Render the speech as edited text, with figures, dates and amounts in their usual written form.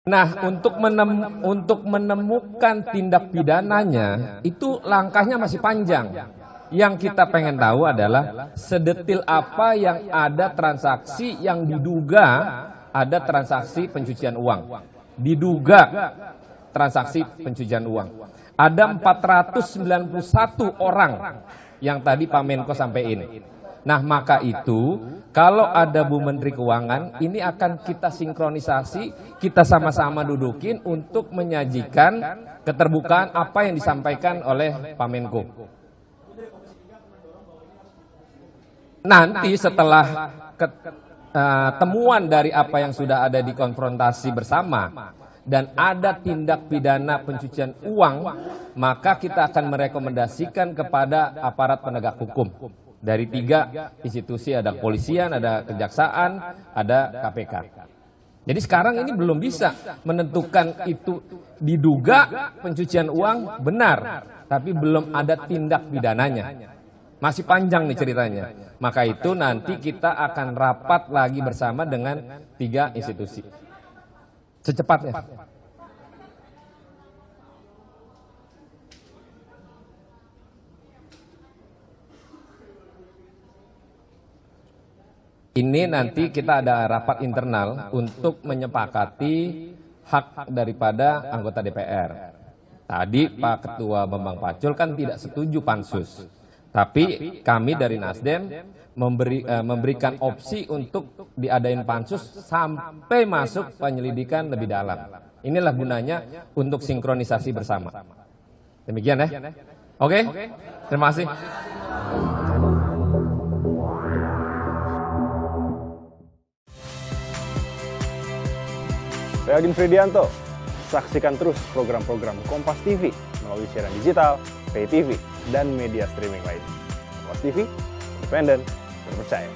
Nah, untuk menemukan tindak pidananya, itu langkahnya masih panjang. Yang kita pengen tahu adalah sedetil apa yang ada transaksi yang diduga ada transaksi pencucian uang. Diduga transaksi pencucian uang. Ada 491 orang yang tadi Pak Menko sampaikan. Nah, maka itu kalau ada Bu Menteri Keuangan, ini akan kita sinkronisasi, kita sama-sama dudukin untuk menyajikan keterbukaan apa yang disampaikan oleh Pak Menko. Nanti setelah temuan dari apa yang sudah ada di konfrontasi bersama dan ada tindak pidana pencucian uang, maka kita akan merekomendasikan kepada aparat penegak hukum. Dari 3 institusi, ada kepolisian, ada kejaksaan, ada KPK. Jadi sekarang ini belum bisa menentukan itu diduga pencucian uang benar, tapi belum ada tindak pidananya. Masih panjang nih ceritanya. Maka itu nanti kita akan rapat lagi bersama dengan 3 institusi. Secepatnya. Ini nanti kita ada rapat internal untuk menyepakati hak daripada anggota DPR. Tadi Pak Ketua Bambang Pacul kan tidak setuju pansus. Tapi kami dari Nasdem memberikan opsi untuk diadain pansus sampai masuk penyelidikan lebih dalam. Inilah gunanya untuk sinkronisasi bersama. Demikian ya. Oke? Terima kasih. Saya Agin Fridianto. Saksikan terus program-program Kompas TV melalui siaran digital, pay TV, dan media streaming lain. Kompas TV, independen, terpercaya.